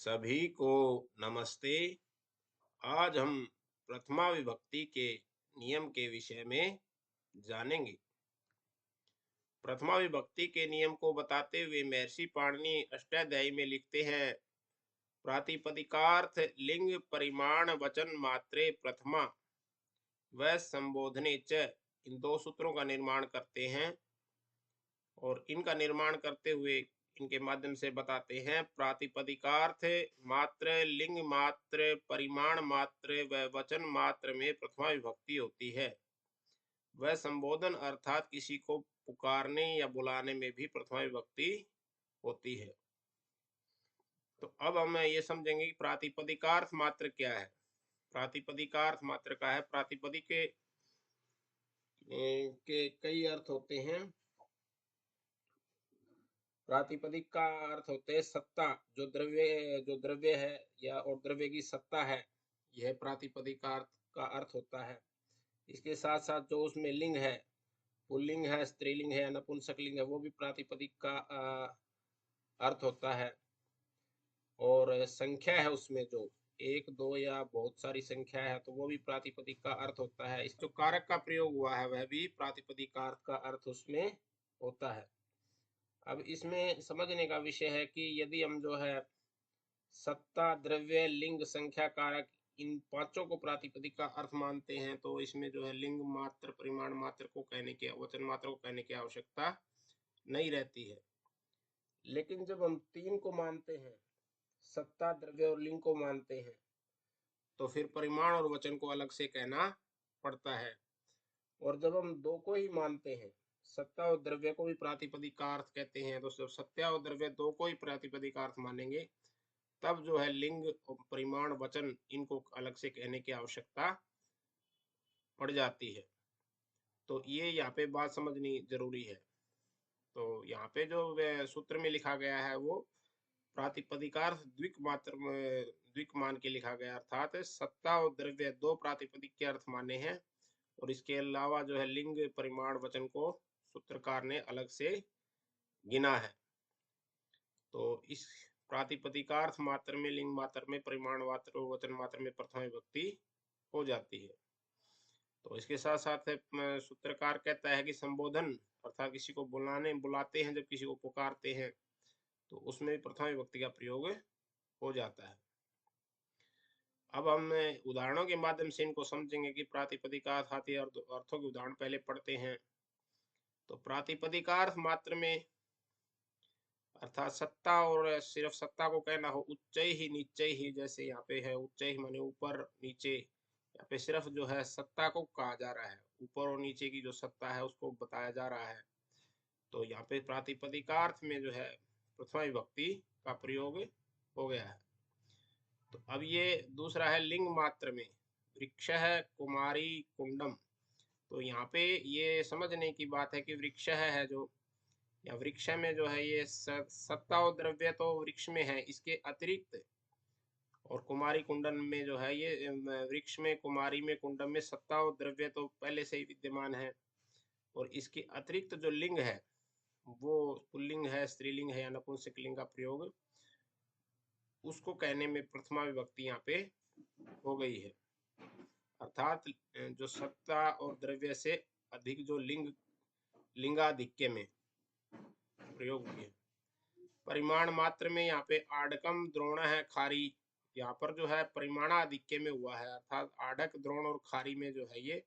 सभी को नमस्ते। आज हम प्रथमा विभक्ति के नियम के विषय में जानेंगे। प्रथमा विभक्ति के नियम को बताते हुए महर्षि पाणिनि अष्टाध्यायी में लिखते हैं, प्रातिपदिकार्थ लिंग परिमाण वचन मात्रे प्रथमा व संबोधने च, इन दो सूत्रों का निर्माण करते हैं और इनका निर्माण करते हुए इनके माध्यम से बताते हैं, प्रातिपदिकार्थ मात्र, लिंग मात्र, परिमाण मात्र व वचन मात्र में प्रथमा विभक्ति होती है। वह संबोधन अर्थात किसी को पुकारने या बुलाने में भी प्रथमा विभक्ति होती है। तो अब हम ये समझेंगे कि प्रातिपदिकार्थ मात्र क्या है। प्रातिपदिकार्थ मात्र का है, प्रातिपदिक के कई अर्थ होते हैं। प्रातिपदिक का अर्थ होते है सत्ता, जो द्रव्य है या और द्रव्य की सत्ता है, यह प्रातिपदिक का अर्थ होता है। इसके साथ साथ जो उसमें लिंग है, पुल्लिंग है, स्त्रीलिंग है, नपुंसकलिंग है, वो भी प्रातिपदिक का अर्थ होता है। और संख्या है उसमें जो एक दो या बहुत सारी संख्या है, तो वो भी प्रातिपदिक का अर्थ होता है। इस जो कारक का प्रयोग हुआ है वह भी प्रातिपदिक अर्थ का अर्थ उसमें होता है। अब इसमें समझने का विषय है कि यदि हम जो है सत्ता, द्रव्य, लिंग, संख्या, कारक, इन पांचों को प्रातिपदिक का अर्थ मानते हैं, तो इसमें जो है लिंग मात्र, परिमाण मात्र को कहने की, वचन मात्र को कहने की आवश्यकता नहीं रहती है। लेकिन जब हम तीन को मानते हैं, सत्ता, द्रव्य और लिंग को मानते हैं, तो फिर परिमाण और वचन को अलग से कहना पड़ता है। और जब हम दो को ही मानते हैं, सत्ता और द्रव्य को भी प्रातिपदिक का अर्थ कहते हैं, तो जब सत्ता और द्रव्य दो को ही प्रातिपदिक अर्थ मानेंगे, तब जो है लिंग, परिमाण, वचन, इनको अलग से कहने की आवश्यकता पड़ जाती है। तो ये यहाँ पे बात समझनी जरूरी है। तो यहाँ पे जो सूत्र में लिखा गया है वो प्रातिपदिकार्थ द्विक मात्र में द्विक मान के लिखा गया, अर्थात सत्ता और द्रव्य दो प्रातिपदिक के अर्थ माने हैं और इसके अलावा जो है लिंग, परिमाण, वचन को सूत्रकार ने अलग से गिना है। तो इस प्रातिपदिकार्थ मात्र में, लिंग मात्र में, परिमाण मात्र और वचन मात्र में प्रथमा विभक्ति हो जाती है। तो इसके साथ साथ सूत्रकार कहता है कि संबोधन अर्थात किसी को बुलाते हैं, जब किसी को पुकारते हैं, तो उसमें प्रथमा विभक्ति का प्रयोग हो जाता है। अब हम उदाहरणों के माध्यम से इनको समझेंगे कि प्रातिपदिकार्थ आदि अर्थों के उदाहरण पहले पढ़ते हैं। तो प्रातिपदिकार्थ मात्र में अर्थात सत्ता, और सिर्फ सत्ता को कहना हो उच्च ही नीचे ही, जैसे यहाँ पे है उच्च ही माने ऊपर नीचे, यहाँ पे सिर्फ जो है सत्ता को कहा जा रहा है, ऊपर और नीचे की जो सत्ता है उसको बताया जा रहा है। तो यहाँ पे प्रातिपदिकार्थ में जो है प्रथमा विभक्ति का प्रयोग हो गया है। तो अब ये दूसरा है लिंग मात्र में, वृक्ष है, कुमारी, कुंडम। तो यहाँ पे ये समझने की बात है कि वृक्ष है जो, या वृक्ष में जो है ये सत्ता और द्रव्य तो वृक्ष में है, इसके अतिरिक्त, और कुमारी कुंडन में जो है ये वृक्ष में, कुमारी में, कुंडम में सत्ता और द्रव्य तो पहले से ही विद्यमान है, और इसके अतिरिक्त जो लिंग है वो पुल्लिंग है, स्त्रीलिंग है या नपुंसकलिंग का प्रयोग, उसको कहने में प्रथमा विभक्ति यहाँ पे हो गई है। अर्थात जो सत्ता और द्रव्य से अधिक जो लिंगाधिक्य में प्रयोग हुई है। परिमाण मात्र में यहाँ पे आडकम, द्रोण है, खारी, यहाँ पर जो है परिमाणाधिक्य में हुआ है, अर्थात आडक, द्रोण और खारी में जो है ये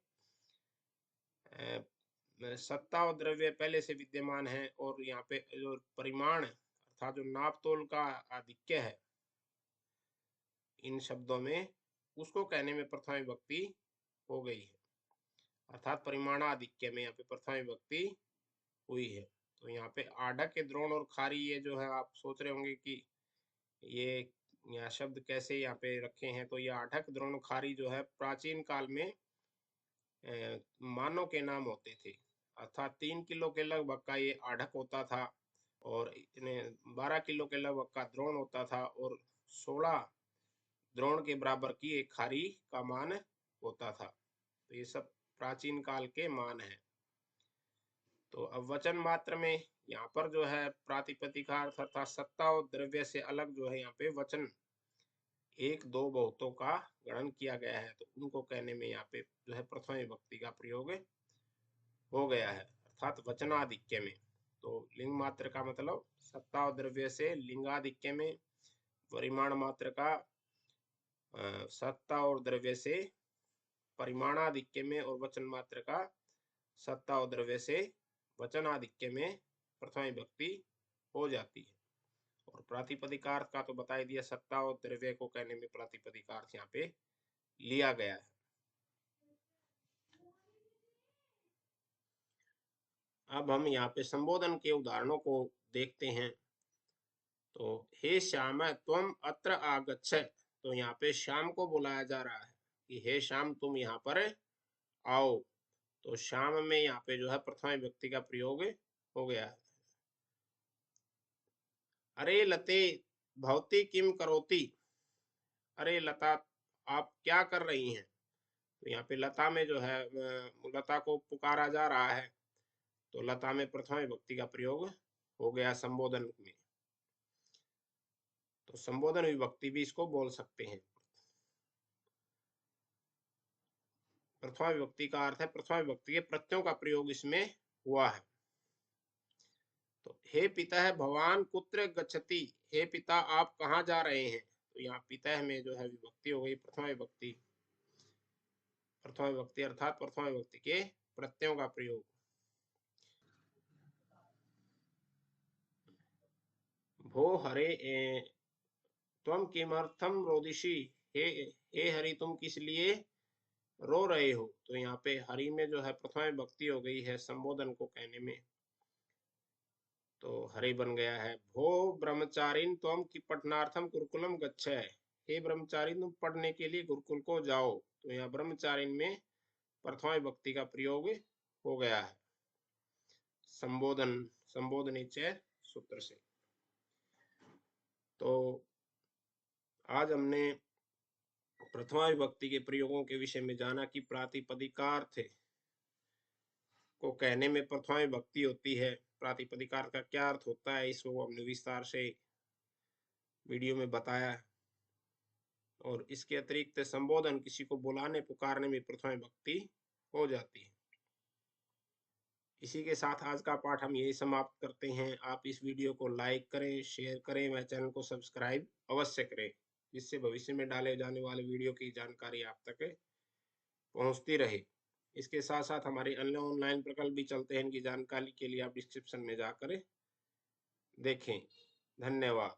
सत्ता और द्रव्य पहले से विद्यमान है, और यहाँ पे जो परिमाण अर्थात जो नाप तोल का आधिक्य है इन शब्दों में, उसको कहने में प्रथमा विभक्ति हो गई है। अर्थात परिमाणाधिक्य में यहाँ पे प्रथमा विभक्ति हुई है। तो यहाँ पे आडक, द्रोण और खारी, ये जो है आप सोच रहे होंगे कि ये यहाँ शब्द कैसे यहाँ पे रखे हैं। तो ये आडक, द्रोण, खारी जो है प्राचीन काल में मानव के नाम होते थे। अर्थात 3 किलो के लगभग का ये आढ़क होता था, और इतने 12 किलो के लगभग का द्रोण होता था, और 16 द्रोण के बराबर की एक खारी का मान होता था। तो ये सब प्राचीन काल के मान है। तो अब वचन मात्र में यहाँ पर जो है प्रातिपदिकार्थ अर्थात सत्ता और द्रव्य से अलग जो है यहाँ पे वचन एक दो बहुतों का गणन किया गया है, तो उनको कहने में यहाँ पे जो है प्रथमा विभक्ति का प्रयोग हो गया है, अर्थात वचनाधिक्य में। तो लिंग मात्र का मतलब सत्ता और द्रव्य से लिंगाधिक्य में, परिमाण मात्र का सत्ता और द्रव्य से परिमाणाधिक्य में, और वचन मात्र का सत्ता और द्रव्य से वचनाधिक्य में प्रथमा विभक्ति हो जाती है। और प्रातिपदिकार्थ का तो बता ही दिया, सत्ता और द्रव्य को कहने में प्रातिपदिकार्थ यहाँ पे लिया गया है। अब हम यहाँ पे संबोधन के उदाहरणों को देखते हैं। तो हे श्याम त्वम अत्र आगच्छ, तो यहाँ पे श्याम को बुलाया जा रहा है कि हे श्याम तुम यहाँ पर आओ। तो श्याम में यहाँ पे जो है प्रथमा विभक्ति का प्रयोग हो गया है। अरे लते भवती किम करोति, अरे लता आप क्या कर रही हैं। तो यहाँ पे लता में जो है लता को पुकारा जा रहा है, तो लता में प्रथमा विभक्ति का प्रयोग हो गया संबोधन में। तो संबोधन विभक्ति भी इसको बोल सकते हैं। प्रथमा विभक्ति का अर्थ है प्रथमा विभक्ति के प्रत्ययों का प्रयोग इसमें हुआ है। तो हे पिता है भवान कुत्र गच्छति, हे पिता आप कहाँ जा रहे हैं। तो यहाँ पिता में जो है विभक्ति हो गई प्रथमा विभक्ति, प्रथमा विभक्ति अर्थात प्रथमा विभक्ति के प्रत्ययों का प्रयोग। भो हरे त्वम किमर्थम रोदिषि, हे हरि तुम किस लिए रो रहे हो। तो यहाँ पे हरि में जो है प्रथमा विभक्ति हो गई है संबोधन को कहने में, तो हरि बन गया है। भो ब्रह्मचारिन त्वम की पठनार्थम गुरुकुलम गच्छ, हे ब्रह्मचारी तुम पढ़ने के लिए गुरुकुल को जाओ। तो यहाँ ब्रह्मचारिन में प्रथमा विभक्ति का प्रयोग हो गया है संबोधन संबोधनीचय सूत्र से। तो आज हमने प्रथमा विभक्ति के प्रयोगों के विषय में जाना कि प्रातिपदिकार्थ को कहने में प्रथमा विभक्ति होती है, प्रातिपदिकार्थ का क्या अर्थ होता है इसको हमने विस्तार से वीडियो में बताया है। और इसके अतिरिक्त संबोधन किसी को बुलाने पुकारने में प्रथमा विभक्ति हो जाती है। इसी के साथ आज का पाठ हम यही समाप्त करते हैं। आप इस वीडियो को लाइक करें, शेयर करें व चैनल को सब्सक्राइब अवश्य करें, जिससे भविष्य में डाले जाने वाले वीडियो की जानकारी आप तक पहुंचती रहे। इसके साथ साथ हमारे अन्य ऑनलाइन प्रकल्प भी चलते हैं, इनकी जानकारी के लिए आप डिस्क्रिप्शन में जाकर देखें। धन्यवाद।